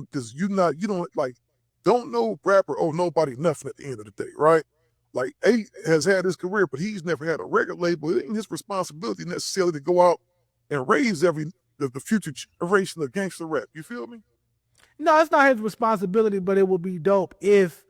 because you don't like, don't know rapper or nobody nothing at the end of the day, right? Like Eiht has had his career, but he's never had a record label. It ain't his responsibility necessarily to go out and raise the future generation of gangster rap. You feel me? No, it's not his responsibility, but it would be dope if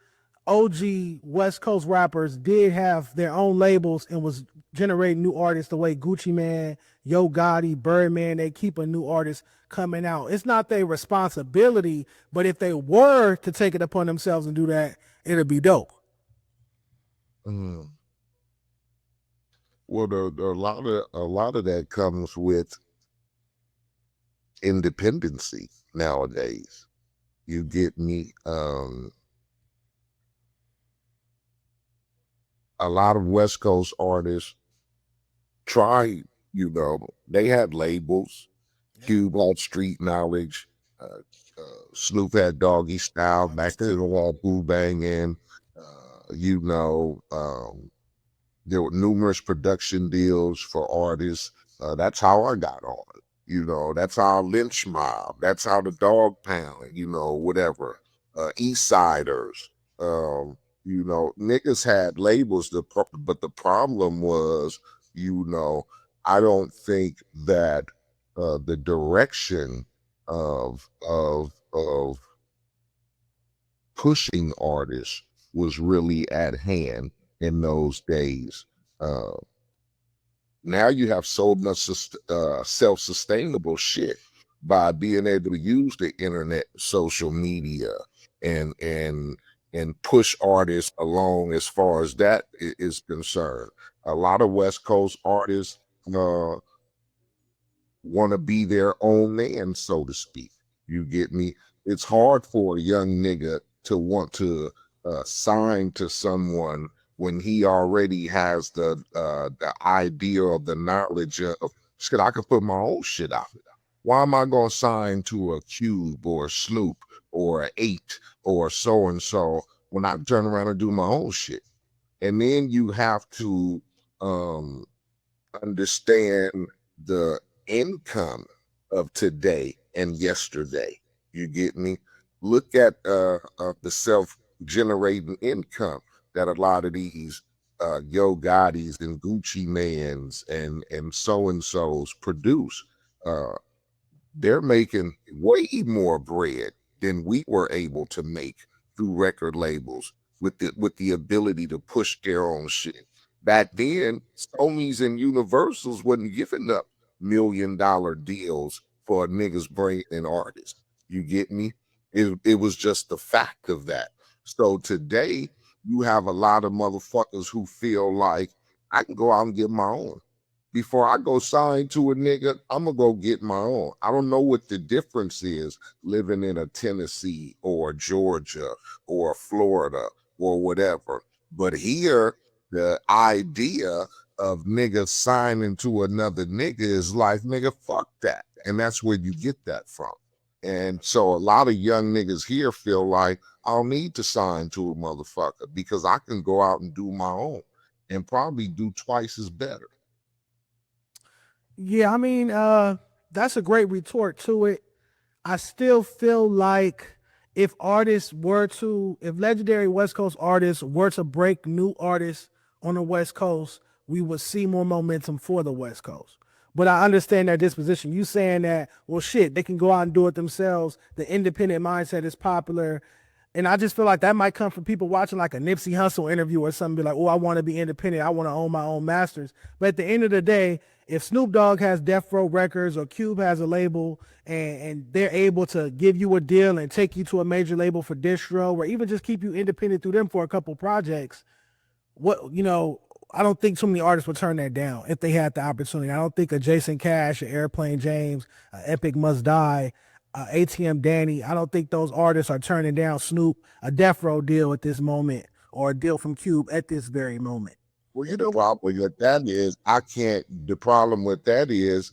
OG West Coast rappers did have their own labels and was generating new artists the way Gucci Man, Yo Gotti, Birdman, they keep a new artist coming out. It's not their responsibility, but if they were to take it upon themselves and do that, it'd be dope. Mm. Well, a lot of that comes with independency nowadays. You get me? A lot of West Coast artists tried, they had labels. Cube had Street Knowledge, Snoop had Doggy Style, Back to the Wall, Boo Bangin', there were numerous production deals for artists. That's how I got on. That's how Lynch Mob, that's how the Dog Pound, whatever. East Siders, niggas had labels, but the problem was, I don't think that the direction of pushing artists was really at hand in those days. Now you have so much self-sustainable shit by being able to use the internet, social media, and push artists along as far as that is concerned. A lot of West Coast artists want to be their own man, so to speak. You get me? It's hard for a young nigga to want to sign to someone when he already has the idea of the knowledge of shit. I can put my own shit out. Why am I gonna sign to a Cube or a Snoop or an Eiht or so and so when I turn around and do my own shit? And then you have to understand the income of today and yesterday. You get me? Look at the self-generating income that a lot of these Yo Gottis and Gucci Mans and so-and-sos produce. They're making way more bread than we were able to make through record labels with the ability to push their own shit. Back then, Sony's and Universals wasn't giving up $1 million deals for a nigga's brain and artist. You get me? It was just the fact of that. So today, you have a lot of motherfuckers who feel like I can go out and get my own. Before I go sign to a nigga, I'm gonna go get my own. I don't know what the difference is living in a Tennessee or Georgia or Florida or whatever. But here, the idea of niggas signing to another nigga is like, nigga, fuck that. And that's where you get that from. And so a lot of young niggas here feel like I don't need to sign to a motherfucker because I can go out and do my own and probably do twice as better. Yeah, I mean, that's a great retort to it. I still feel like if legendary West Coast artists were to break new artists on the West Coast, we would see more momentum for the West Coast. But I understand their disposition. You saying that, well, shit, they can go out and do it themselves. The independent mindset is popular. And I just feel like that might come from people watching like a Nipsey Hussle interview or something, be like, oh, I want to be independent. I want to own my own masters. But at the end of the day, if Snoop Dogg has Death Row Records or Cube has a label and they're able to give you a deal and take you to a major label for distro or even just keep you independent through them for a couple projects, I don't think too many artists would turn that down if they had the opportunity. I don't think a Jason Cash, an Airplane James, Epic Must Die, ATM Danny, I don't think those artists are turning down Snoop, a Death Row deal at this moment or a deal from Cube at this very moment. Well, the problem with that is the problem with that is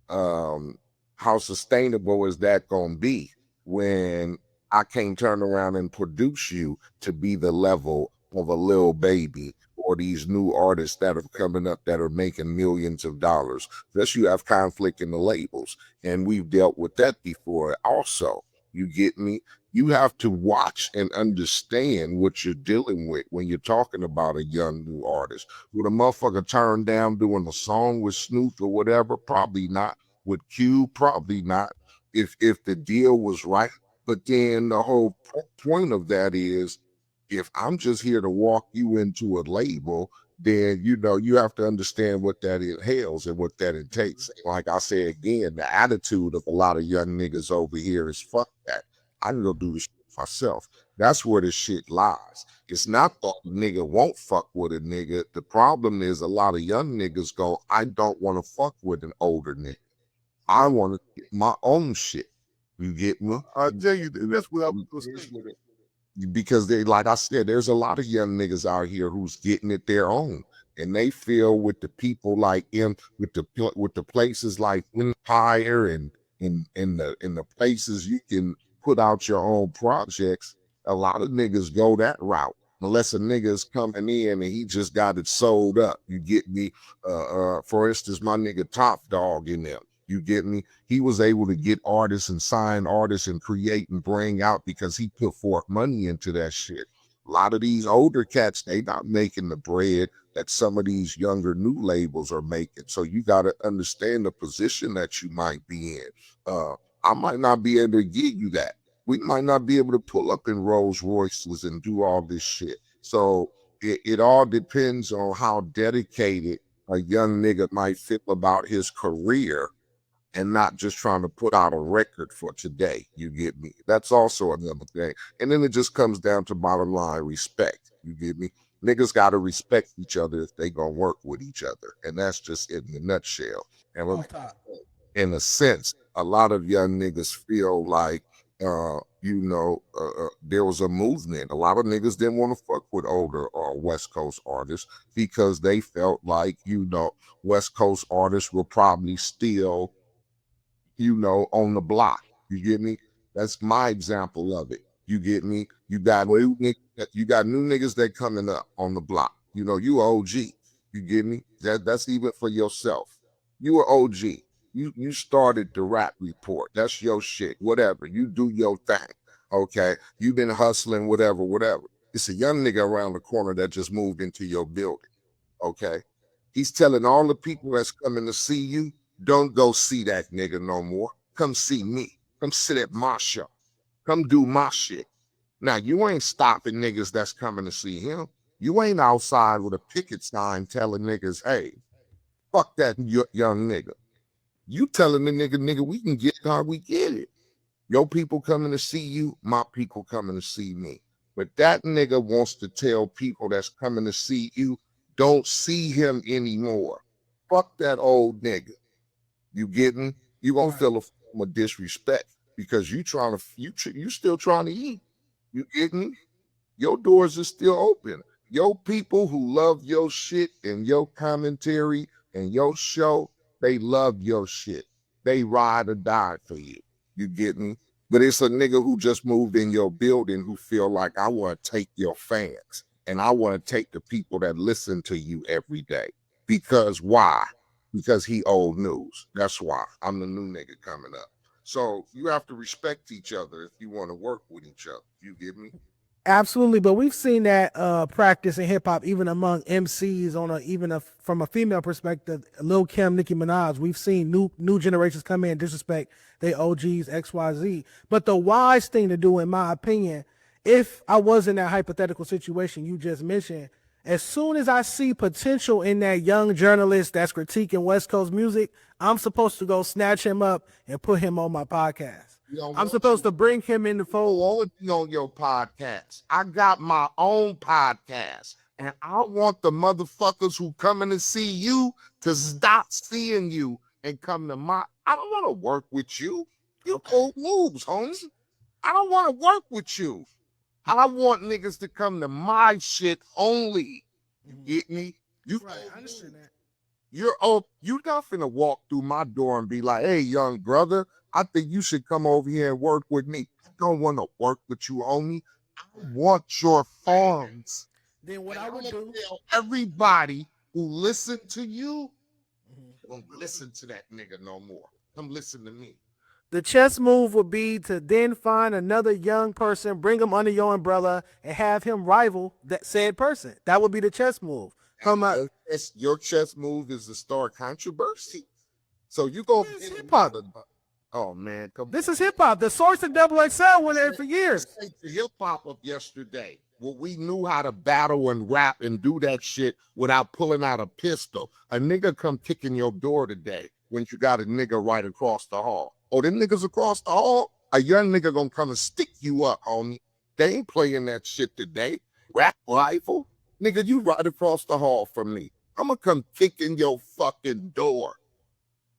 how sustainable is that going to be when I can't turn around and produce you to be the level of a Lil Baby or these new artists that are coming up that are making millions of dollars. Thus you have conflict in the labels. And we've dealt with that before also. You get me? You have to watch and understand what you're dealing with when you're talking about a young new artist. Would a motherfucker turn down doing a song with Snoop or whatever? Probably not. With Q, probably not. If the deal was right. But then the whole point of that is, if I'm just here to walk you into a label, then you have to understand what that entails and what that entails. Like I say again, the attitude of a lot of young niggas over here is fuck that. I can go do this shit myself. That's where the shit lies. It's not that the nigga won't fuck with a nigga. The problem is a lot of young niggas go, I don't want to fuck with an older nigga. I want to get my own shit. You get me? I tell you, that's what I was saying. Because they, like I said, there's a lot of young niggas out here who's getting it their own, and they feel with the people like with the places like Empire and in the places you can put out your own projects. A lot of niggas go that route. Unless a nigga is coming in and he just got it sold up. You get me? For instance, my nigga Top Dog in there. You get me? He was able to get artists and sign artists and create and bring out because he put forth money into that shit. A lot of these older cats, they not making the bread that some of these younger new labels are making. So you got to understand the position that you might be in. I might not be able to give you that. We might not be able to pull up in Rolls Royces and do all this shit. So it all depends on how dedicated a young nigga might feel about his career and not just trying to put out a record for today. You get me? That's also another thing. And then it just comes down to bottom line respect. You get me? Niggas got to respect each other if they gonna work with each other. And that's just in a nutshell. And in a sense, a lot of young niggas feel like, there was a movement. A lot of niggas didn't want to fuck with older or West Coast artists because they felt like, West Coast artists were probably still on the block. You get me? That's my example of it. You get me? You got new niggas that coming up on the block. You OG. You get me? That's even for yourself. You were OG. You started the rap report. That's your shit. Whatever. You do your thing. Okay. You've been hustling, whatever, whatever. It's a young nigga around the corner that just moved into your building. Okay. He's telling all the people that's coming to see you, don't go see that nigga no more. Come see me. Come sit at my show. Come do my shit. Now, you ain't stopping niggas that's coming to see him. You ain't outside with a picket sign telling niggas, hey, fuck that young nigga. You telling the nigga, we can get how we get it. Your people coming to see you, my people coming to see me. But that nigga wants to tell people that's coming to see you, don't see him anymore. Fuck that old nigga. You getting? You gonna feel a form of disrespect because you still trying to eat. You getting? Your doors are still open. Your people who love your shit and your commentary and your show, they love your shit. They ride or die for you. You get me? But it's a nigga who just moved in your building who feel like I want to take your fans and I want to take the people that listen to you every day. Because why? Because he old news. That's why. I'm the new nigga coming up. So you have to respect each other if you want to work with each other. You get me? Absolutely, but we've seen that practice in hip hop even among MCs on from a female perspective. Lil Kim, Nicki Minaj, we've seen new generations come in and disrespect they OGs XYZ. But the wise thing to do, in my opinion, if I was in that hypothetical situation you just mentioned, as soon as I see potential in that young journalist that's critiquing West Coast music, I'm supposed to go snatch him up and put him on my podcast. I'm supposed to bring him in the fold. All of you on your podcast. I got my own podcast. And I want the motherfuckers who coming to see you to stop seeing you and come to my. I don't want to work with you. You old moves, Holmes. I don't want to work with you. I want niggas to come to my shit only. You get me? Right, I understand that. You're not finna walk through my door and be like, hey, young brother, I think you should come over here and work with me. I don't want to work with you, homie. I want your funds. Then what I would do, Tell everybody who listen to you, don't listen to that nigga no more. Come listen to me. The chess move would be to then find another young person, bring him under your umbrella, and have him rival that said person. That would be the chess move. Your chess move is to start controversy. So you go hip hop. Oh man, come This on. is hip hop. The Source and Double XL went there for years. Take the hip hop of yesterday, where we knew how to battle and rap and do that shit without pulling out a pistol. A nigga come kicking your door today when you got a nigga right across the hall. Oh, them niggas across the hall? A young nigga gonna come and stick you up, homie. They ain't playing that shit today. Rap rifle? Nigga, you right across the hall from me. I'm gonna come kicking your fucking door.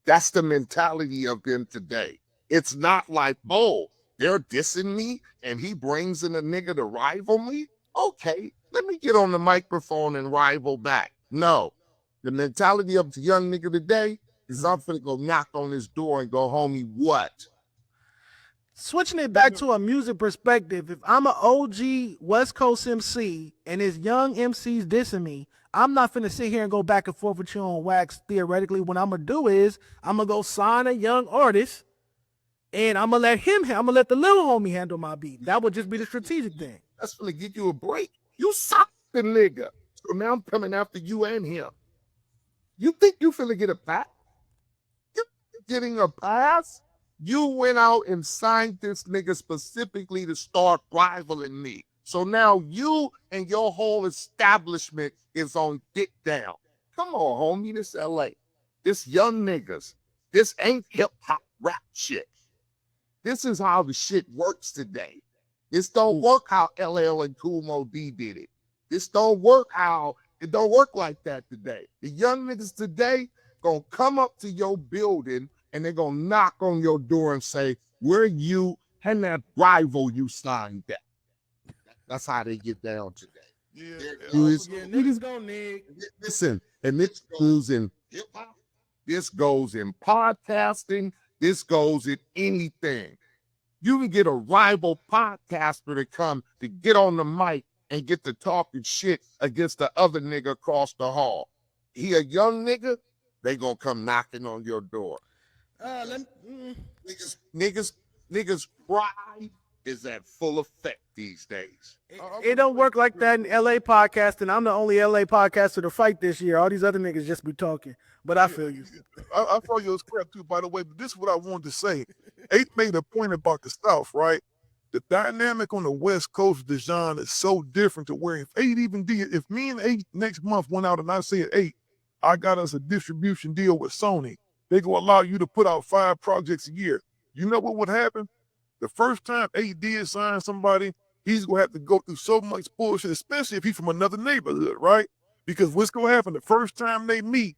That's the mentality of them today. It's not like, oh, they're dissing me and he brings in a nigga to rival me. Okay, let me get on the microphone and rival back. No, the mentality of the young nigga today is I'm finna go knock on his door and go, homie, what? Switching it back to a music perspective, if I'm an OG West Coast MC and there's young MCs dissing me, I'm not finna sit here and go back and forth with you on wax. Theoretically, what I'm gonna do is I'm gonna go sign a young artist and I'm gonna let the little homie handle my beat. That would just be the strategic thing. That's finna give you a break. You suck the nigga. So now I'm coming after you and him. You think you finna get a pass? You getting a pass? You went out and signed this nigga specifically to start rivaling me. So now you and your whole establishment is on dick down. Come on, homie, this LA. This young niggas. This ain't hip-hop rap shit. This is how the shit works today. This don't work how LL and Kool Moe D did it. This don't work it don't work like that today. The young niggas today gonna come up to your building and they're gonna knock on your door and say, where you and that rival you signed that. That's how they get down today. Niggas go nig. Listen, and this goes in hip hop, this goes in podcasting, this goes in anything. You can get a rival podcaster to come to get on the mic and get to talking shit against the other nigga across the hall. He a young nigga, they gonna come knocking on your door. Niggas pride is at full effect these days. It don't work like that in LA podcasting. I'm the only LA podcaster to fight this year. All these other niggas just be talking. But I feel you. I throw you a scrap too, by the way, but this is what I wanted to say. Eiht made a point about the South, right? The dynamic on the West Coast, Dejan, is so different to where if me and Eiht next month went out and I said, Eiht, I got us a distribution deal with Sony. They go allow you to put out 5 projects a year. You know what would happen? The first time Eiht did sign somebody, he's going to have to go through so much bullshit, especially if he's from another neighborhood, right? Because what's going to happen the first time they meet,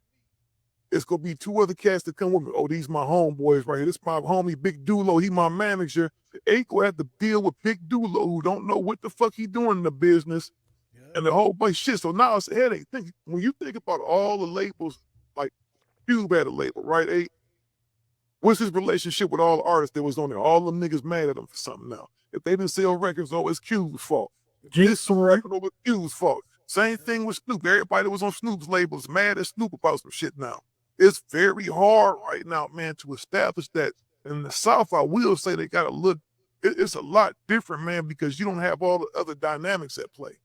it's going to be 2 other cats that come with me. Oh, these my homeboys right here. This my homie, Bigg Steele. He my manager. Eiht going to have to deal with Bigg Steele, who don't know what the fuck he doing in the business and the whole bunch of shit. So now it's a headache. When you think about all the labels, like Cube had a label, right, Eiht? What's his relationship with all the artists that was on there? All them niggas mad at him for something now. If they didn't sell records, oh, it's Cube's fault. This record over Cube's fault. Same thing with Snoop. Everybody that was on Snoop's label is mad at Snoop about some shit now. It's very hard right now, man, to establish that. In the South, I will say they got it's a lot different, man, because you don't have all the other dynamics at play.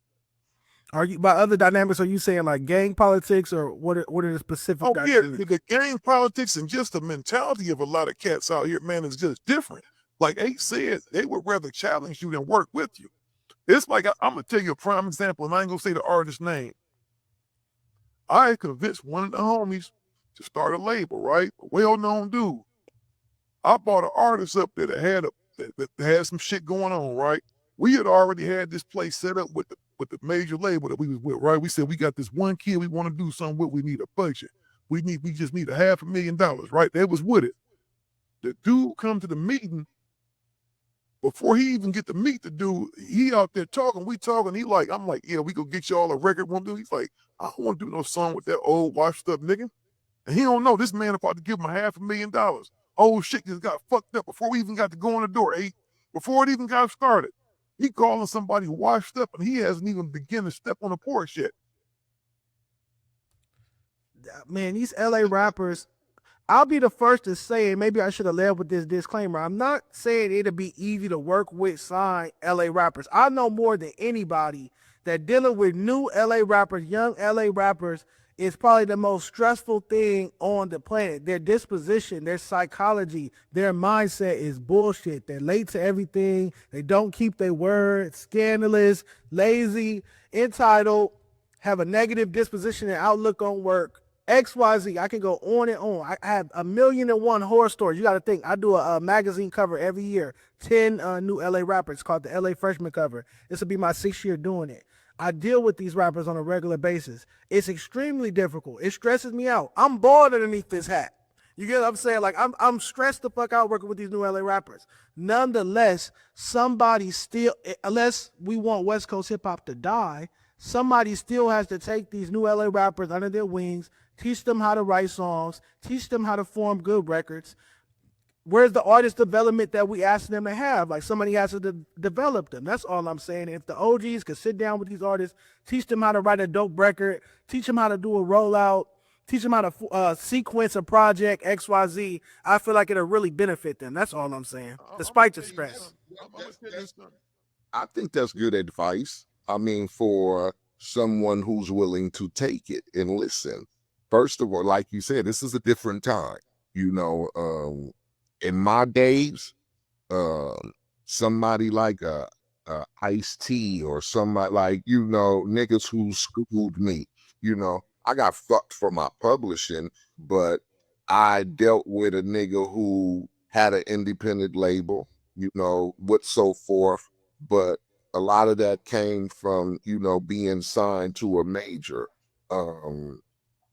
Are you by other dynamics? Are you saying like gang politics, or what are the specific? Dynamics? Yeah, the gang politics and just the mentality of a lot of cats out here, man, is just different. Like Eiht said, they would rather challenge you than work with you. It's like I'm gonna tell you a prime example, and I ain't gonna say the artist's name. I convinced one of the homies to start a label, right? A well-known dude. I bought an artist up there that had some shit going on, right? We had already had this place set up with the major label that we was with, right? We said we got this one kid we want to do something with. We need a budget. We just need $500,000, right? They was with it. The dude come to the meeting. Before he even get to meet the dude, he out there talking. We talking. I'm like, yeah, we gonna get y'all a record. One dude, he's like, I don't want to do no song with that old washed up nigga. And he don't know this man about to give him $500,000. Old shit just got fucked up before we even got to go in the door, Eiht. Before it even got started. He calling somebody washed up and he hasn't even begun to step on the porch yet. Man, these LA rappers, I'll be the first to say, and maybe I should have led with this disclaimer. I'm not saying it'll be easy to work with signed LA rappers. I know more than anybody that dealing with new LA rappers, young LA rappers, is probably the most stressful thing on the planet. Their disposition, their psychology, their mindset is bullshit. They're late to everything. They don't keep their word, scandalous, lazy, entitled, have a negative disposition and outlook on work. XYZ, I can go on and on. I have 1,000,001 horror stories. You got to think, I do a magazine cover every year. 10 new LA rappers called the LA Freshman cover. This will be my 6th year doing it. I deal with these rappers on a regular basis. It's extremely difficult. It stresses me out. I'm bored underneath this hat. You get what I'm saying? Like, I'm stressed the fuck out working with these new LA rappers. Nonetheless, somebody still, unless we want West Coast hip hop to die, somebody still has to take these new LA rappers under their wings, teach them how to write songs, teach them how to form good records. Where's the artist development that we ask them to have? Like, somebody has to develop them. That's all I'm saying. If the OGs could sit down with these artists, teach them how to write a dope record, teach them how to do a rollout, teach them how to sequence a project, XYZ, I feel like it'll really benefit them. That's all I'm saying, despite the stress. I think that's good advice. I mean, for someone who's willing to take it and listen. First of all, like you said, this is a different time. You know, in my days, somebody like Ice-T or somebody like, you know, niggas who schooled me, you know, I got fucked for my publishing, but I dealt with a nigga who had an independent label, you know, with so forth. But a lot of that came from, you know, being signed to a major.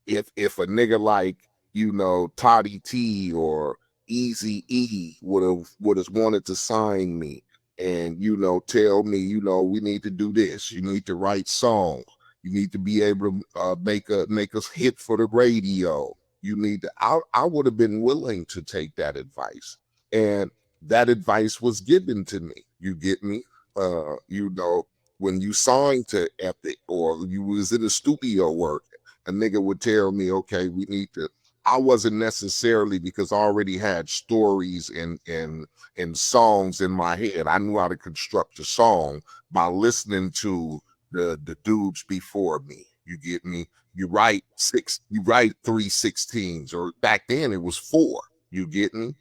If a nigga like, you know, Toddy T or Easy E would have wanted to sign me and, you know, tell me, you know, we need to do this. You need to write songs. You need to be able to make us hit for the radio. You need to. I would have been willing to take that advice, and that advice was given to me. You get me? You know, when you signed to Epic or you was in the studio work, a nigga would tell me, okay, we need to. I wasn't necessarily, because I already had stories and songs in my head. I knew how to construct a song by listening to the dudes before me. You get me? You write 3/16s, or back then it was 4. You get me?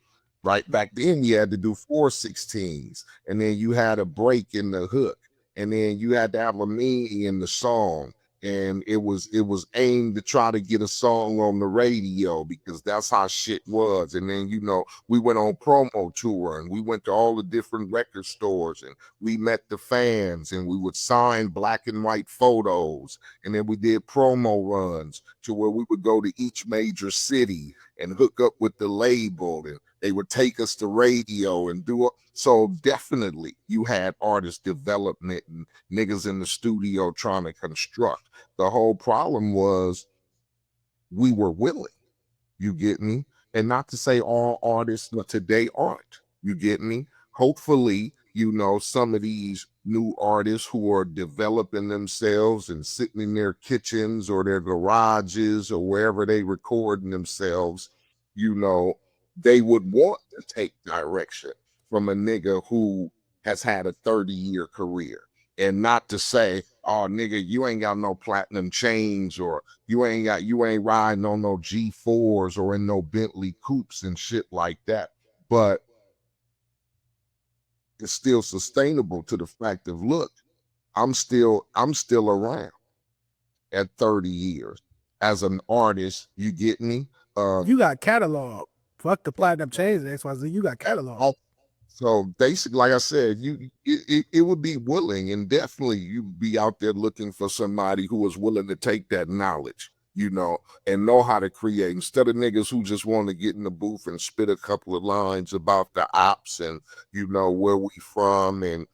Right back then you had to do 4/16s, and then you had a break in the hook, and then you had to have a me in the song, and it was aimed to try to get a song on the radio because that's how shit was. And then, you know, we went on promo tour and we went to all the different record stores and we met the fans and we would sign black and white photos, and then we did promo runs to where we would go to each major city and hook up with the label, and they would take us to radio and do it. So definitely you had artist development and niggas in the studio trying to construct. The whole problem was we were willing. You get me? And not to say all artists today aren't. You get me? Hopefully, you know, some of these new artists who are developing themselves and sitting in their kitchens or their garages or wherever they recording themselves, you know, they would want to take direction from a nigga who has had a 30-year career. And not to say, oh nigga, you ain't got no platinum chains, or you ain't riding on no G4s or in no Bentley coupes and shit like that. But it's still sustainable to the fact of, look, I'm still around at 30 years as an artist. You get me? You got catalog. Fuck the platinum chains and XYZ. You got catalog. So basically, like I said, it would be willing, and definitely you'd be out there looking for somebody who is willing to take that knowledge, you know, and know how to create, instead of niggas who just want to get in the booth and spit a couple of lines about the ops and, you know, where we from, and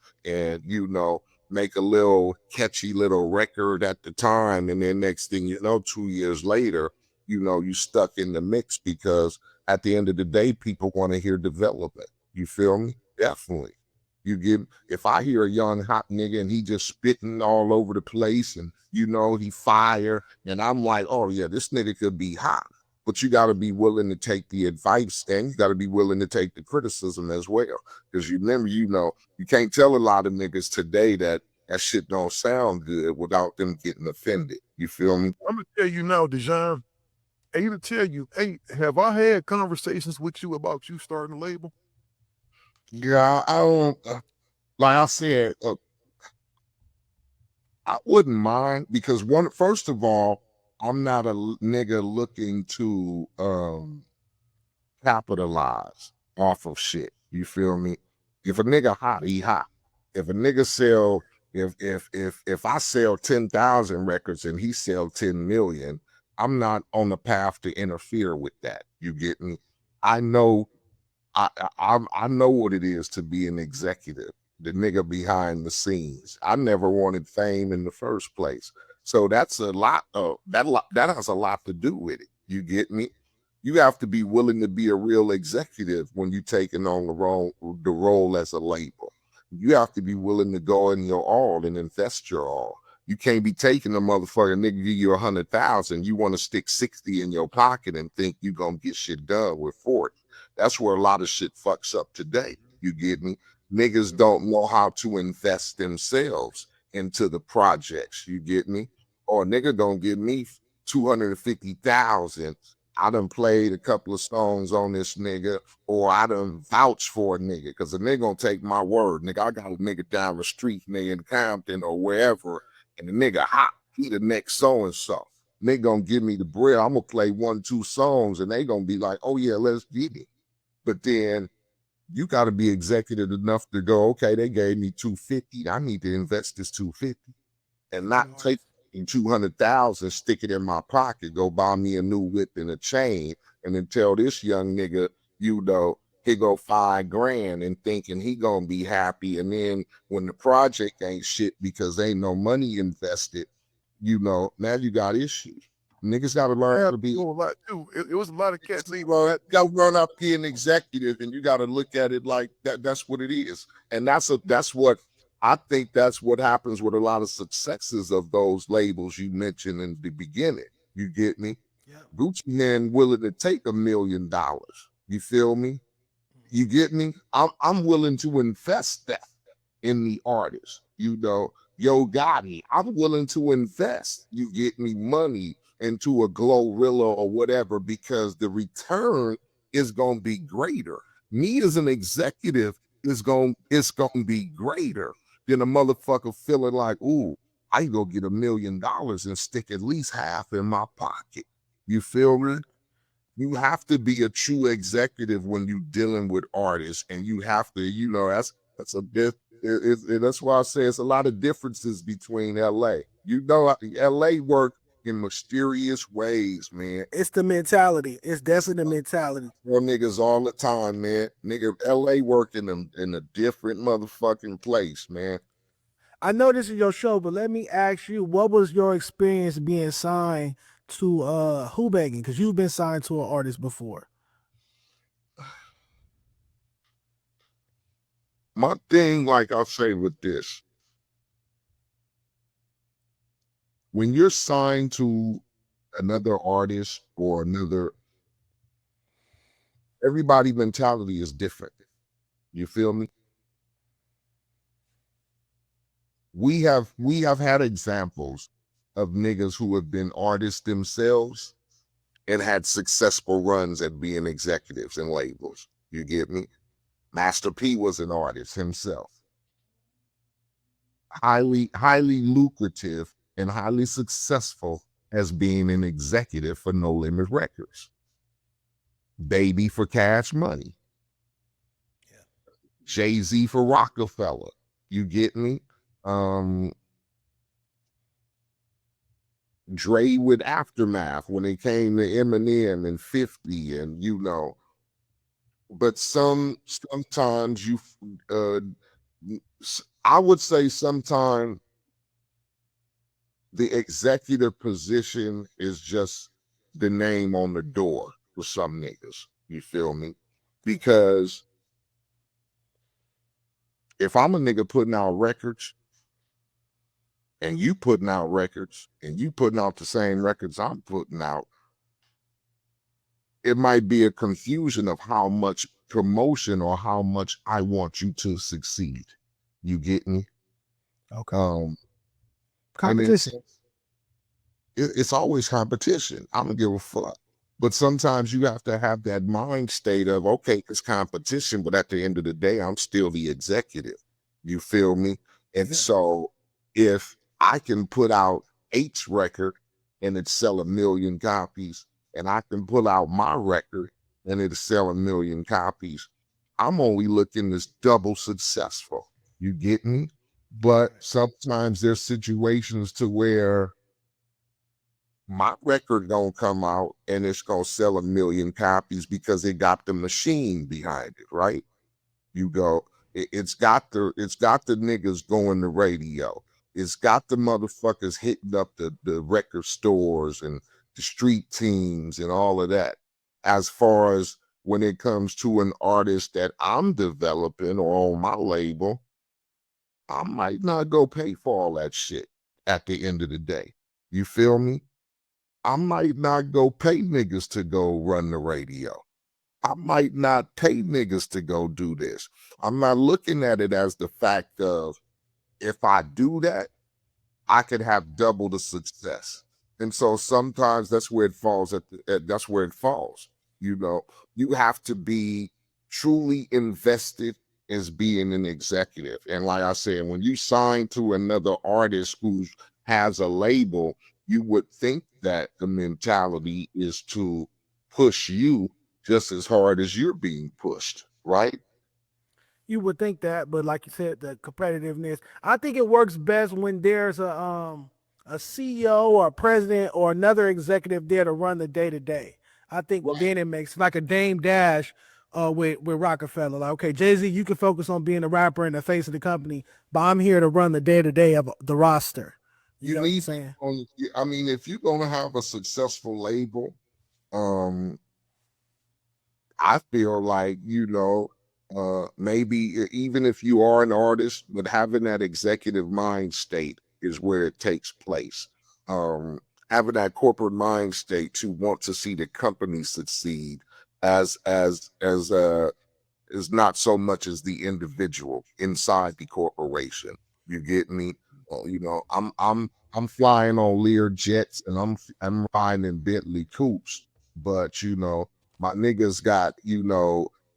you know, make a little catchy little record at the time, and then next thing you know, 2 years later, you know, you stuck in the mix, because at the end of the day, people want to hear development. You feel me? Definitely. You get, if I hear a young hot nigga and he just spitting all over the place and, you know, he fire, and I'm like, oh yeah, this nigga could be hot. but you got to be willing to take the advice and you got to be willing to take the criticism as well. Because you remember, you can't tell a lot of niggas today that shit don't sound good without them getting offended. You feel me? I'm gonna tell you now, Dejan. Eiht to tell you, Eiht, have I had conversations with you about you starting a label? Yeah, I don't. Like I said, I wouldn't mind because first of all, I'm not a nigga looking to capitalize off of shit. You feel me? If a nigga hot, he hot. If a nigga sell, if I sell 10,000 records and he sell 10 million, I'm not on the path to interfere with that. You get me? I know I know what it is to be an executive, the nigga behind the scenes. I never wanted fame in the first place. So that's a lot of that has a lot to do with it. You get me? You have to be willing to be a real executive when you're taking on the role as a label. You have to be willing to go in your all and invest your all. You can't be taking a motherfucker nigga give you 100,000. You want to stick 60 in your pocket and think you're gonna get shit done with 40. That's where a lot of shit fucks up today. You get me? Niggas don't know how to invest themselves into the projects. You get me? Or a nigga gonna give me 250,000. I done played a couple of songs on this nigga, or I done vouch for a nigga, because a nigga gonna take my word. Nigga, I got a nigga down the street, nigga, in Compton or wherever, and the nigga hot, he the next so-and-so. Nigga gonna give me the bread. I'm gonna play 1-2 songs, and they gonna be like, oh yeah, let's get it. But then you got to be executive enough to go, okay, they gave me 250. I need to invest this 250 and not take 200,000, stick it in my pocket, go buy me a new whip and a chain, and then tell this young nigga, he go $5,000 and thinking he gonna be happy. And then when the project ain't shit because ain't no money invested, now you got issues. Niggas got to learn how to be. A lot too. It was a lot of cats. You got to run up here an executive, and you got to look at it like that. That's what it is, and that's what I think. That's what happens with a lot of successes of those labels you mentioned in the beginning. You get me? Yeah. Gucci Man willing to take $1 million. You feel me? You get me? I'm willing to invest that in the artist. Yo Gotti, I'm willing to invest. You get me money into a Glorilla or whatever, because the return is going to be greater. Me as an executive it's going to be greater than a motherfucker feeling like, ooh, I go get $1 million and stick at least half in my pocket. You feel me? You have to be a true executive when you're dealing with artists, and you have to, that's a bit. That's why I say it's a lot of differences between LA. LA work in mysterious ways, man. It's the mentality. It's definitely the mentality. For niggas all the time, man. Nigga, LA work in a different motherfucking place, man. I know this is your show, but let me ask you, what was your experience being signed to Who Begging? Because you've been signed to an artist before. My thing, like I'll say with this, when you're signed to another artist or everybody's mentality is different. You feel me? We have had examples of niggas who have been artists themselves and had successful runs at being executives and labels. You get me? Master P was an artist himself. Highly lucrative and highly successful as being an executive for No Limit Records. Baby for Cash Money. Yeah. Jay-Z for Rockefeller. You get me? Dre with Aftermath when it came to Eminem and 50, and but sometimes I would say sometimes the executive position is just the name on the door for some niggas. You feel me? Because if I'm a nigga putting out records and you putting out records and you putting out the same records I'm putting out, it might be a confusion of how much promotion or how much I want you to succeed. You get me? Okay. Um, and Competition. it's always competition. I don't give a fuck. But sometimes you have to have that mind state of, okay, it's competition, but at the end of the day, I'm still the executive. You feel me? And Yeah. so if I can put out Eight's record and it sell 1,000,000 copies, and I can pull out my record and it'll sell 1,000,000 copies, I'm only looking as double successful. You get me? But sometimes there's situations to where my record gonna come out and it's gonna sell 1,000,000 copies because it got the machine behind it, right? You go, it's got the niggas going to radio. It's got the motherfuckers hitting up the record stores and the street teams and all of that. As far as when it comes to an artist that I'm developing or on my label, I might not go pay for all that shit at the end of the day. You feel me? I might not go pay niggas to go run the radio. I might not pay niggas to go do this. I'm not looking at it as the fact of if I do that, I could have double the success. And so sometimes that's where it falls that's where it falls. You know, you have to be truly invested as being an executive. And like I said, when you sign to another artist who has a label, you would think that the mentality is to push you just as hard as you're being pushed, right? You would think that, but like you said, the competitiveness. I think it works best when there's a CEO or a president or another executive there to run the day to day. I think Right. then it makes like a Dame Dash with Rockefeller. Like, okay, Jay-Z, you can focus on being a rapper and the face of the company, but I'm here to run the day to day of the roster. You You know what I'm need, saying? I mean, if you're gonna have a successful label, um, I feel like, maybe even if you are an artist, but having that executive mind state is where it takes place. Um, Having that corporate mind state to want to see the company succeed as is not so much as the individual inside the corporation. You get me? Well, I'm flying on Lear jets and I'm flying in Bentley coupes, but my niggas got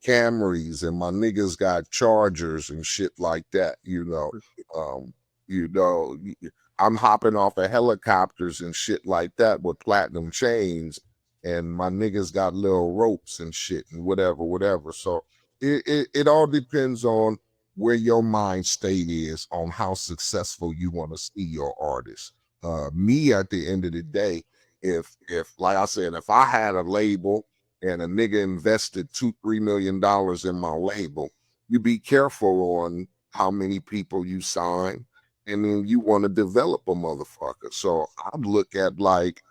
Camrys and my niggas got Chargers and shit like that. Um, you know, y- I'm hopping off of helicopters and shit like that with platinum chains, and my niggas got little ropes and shit and whatever. So it all depends on where your mind state is on how successful you want to see your artist. Me at the end of the day, if like I said, if I had a label and a nigga invested $2-3 million in my label, you be careful on how many people you sign, and then you want to develop a motherfucker. So I look at like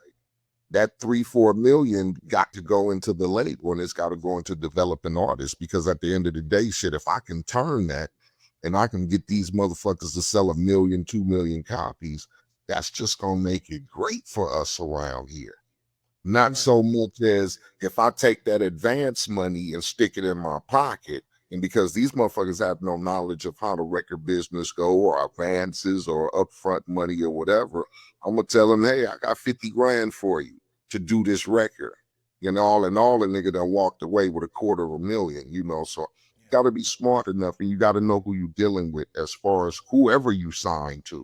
that 3-4 million got to go into the label and it's got to go into developing artists, because at the end of the day, shit, if I can turn that and I can get these motherfuckers to sell 1 million, 2 million copies, that's just gonna make it great for us around here. Not so much as if I take that advance money and stick it in my pocket. And because these motherfuckers have no knowledge of how the record business go or advances or upfront money or whatever, I'm gonna tell them, hey, I got 50 grand for you to do this record. All in all, the nigga done walked away with $250,000, so you gotta be smart enough and you gotta know who you're dealing with as far as whoever you sign to.